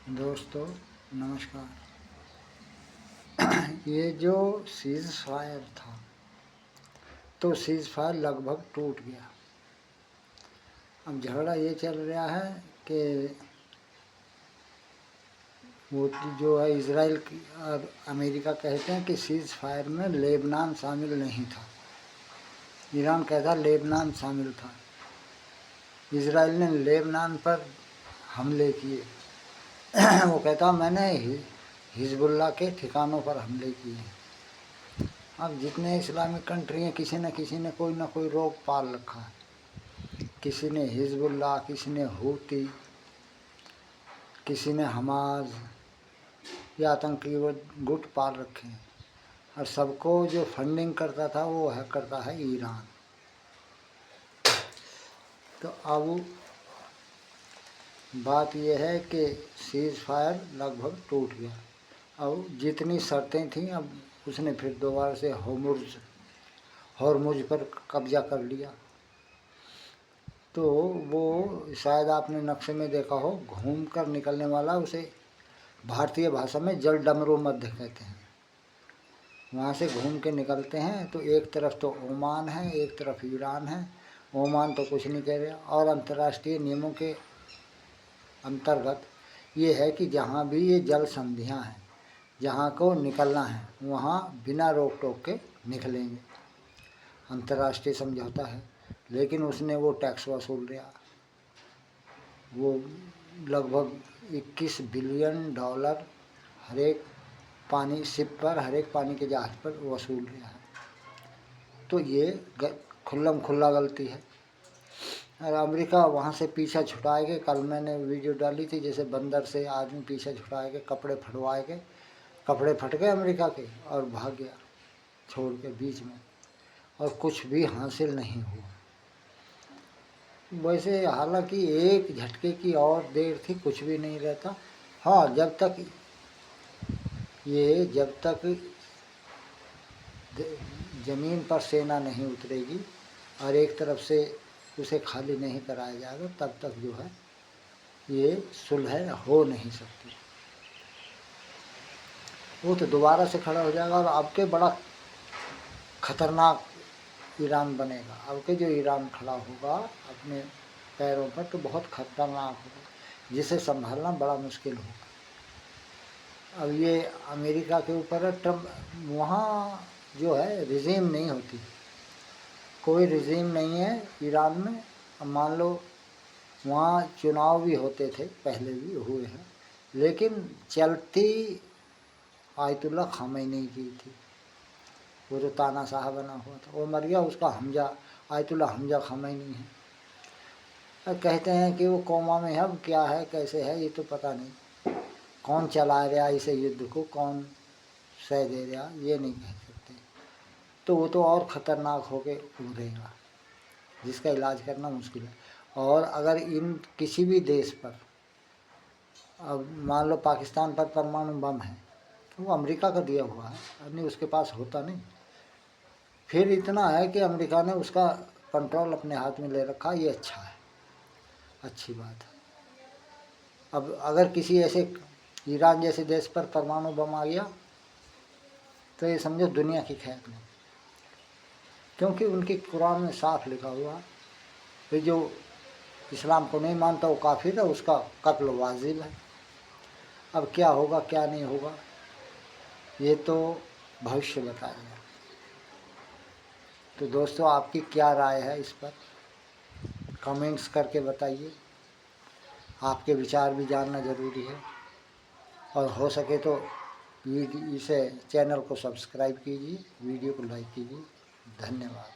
दोस्तों नमस्कार। ये जो सीज़ फायर था तो सीज़ फायर लगभग टूट गया। अब झगड़ा ये चल रहा है कि वो जो है इजराइल और अमेरिका कहते हैं कि सीज़ फायर में लेबनान शामिल नहीं था। ईरान कहता लेबनान शामिल था। इजराइल ने लेबनान पर हमले किए। वो कहता मैंने हिजबुल्लाह के ठिकानों पर हमले किए। अब जितने इस्लामिक कंट्री हैं किसी न कोई रोग पाल रखा है। किसी ने हिजबुल्लाह, किसी ने हूती, किसी ने हमास, ये आतंकी गुट पाल रखे हैं। और सबको जो फंडिंग करता था वो करता है ईरान। तो अब बात यह है कि सीज़ फायर लगभग टूट गया। अब जितनी शर्तें थीं अब उसने फिर दोबारा से हॉर्मुज पर कब्जा कर लिया। तो वो शायद आपने नक्शे में देखा हो, घूम कर निकलने वाला उसे भारतीय भाषा में जल डमरू मध्य कहते हैं। वहाँ से घूम के निकलते हैं तो एक तरफ तो ओमान है, एक तरफ ईरान है। ओमान तो कुछ नहीं कह रहा। और अंतर्राष्ट्रीय नियमों के अंतर्गत ये है कि जहाँ भी ये जल संधियाँ हैं, जहाँ को निकलना है वहाँ बिना रोक टोक के निकलेंगे। अंतर्राष्ट्रीय समझौता है। लेकिन उसने वो टैक्स वसूल लिया। वो लगभग 21 बिलियन डॉलर हर एक पानी शिप पर, हर एक पानी के जहाज पर वसूल लिया है। तो ये खुल्लम खुल्ला गलती है। और अमेरिका वहाँ से पीछा छुड़ाए के, कल मैंने वीडियो डाली थी, जैसे बंदर से आदमी पीछा छुड़ाए के कपड़े फटवाए के, कपड़े फट गए अमेरिका के और भाग गया छोड़ के बीच में, और कुछ भी हासिल नहीं हुआ। वैसे हालांकि एक झटके की और देर थी, कुछ भी नहीं रहता। हाँ, जब तक ज़मीन पर सेना नहीं उतरेगी और एक तरफ से उसे खाली नहीं कराया जाएगा, तब तक जो है ये सुलह हो नहीं सकती। वो तो दोबारा से खड़ा हो जाएगा। और अब के बड़ा खतरनाक ईरान बनेगा। अब के जो ईरान खड़ा होगा अपने पैरों पर, तो बहुत खतरनाक होगा, जिसे संभालना बड़ा मुश्किल होगा। अब ये अमेरिका के ऊपर है। ट्रम्प वहाँ जो है रिजीम नहीं होती, कोई रिजीम नहीं है ईरान में। अब मान लो वहाँ चुनाव भी होते थे, पहले भी हुए हैं, लेकिन चलती आयतुल्ला खामैनी की थी। वो जो तानाशाह बना हुआ था वो मर गया, उसका हमजा आयतुल्ला हमजा खामैनी है। अब कहते हैं कि वो कोमा में है। अब क्या है कैसे है ये तो पता नहीं। कौन चला रहा इसे युद्ध को, कौन सह दे रहा, ये नहीं कह सकते। तो वो तो और ख़तरनाक होके उभरेगा, जिसका इलाज करना मुश्किल है। और अगर इन किसी भी देश पर, अब मान लो पाकिस्तान पर परमाणु बम है, तो वो अमेरिका का दिया हुआ है, नहीं उसके पास होता नहीं। फिर इतना है कि अमेरिका ने उसका कंट्रोल अपने हाथ में ले रखा, ये अच्छा है, अच्छी बात है। अब अगर किसी ऐसे ईरान जैसे देश पर परमाणु बम आ गया तो ये समझो दुनिया की खैर नहीं, क्योंकि उनकी कुरान में साफ लिखा हुआ है जो इस्लाम को नहीं मानता वो काफिर है, उसका कत्ल वाजिब है। अब क्या होगा क्या नहीं होगा ये तो भविष्य बताएगा। तो दोस्तों आपकी क्या राय है इस पर, कमेंट्स करके बताइए। आपके विचार भी जानना ज़रूरी है। और हो सके तो इसे चैनल को सब्सक्राइब कीजिए, वीडियो को लाइक कीजिए। धन्यवाद।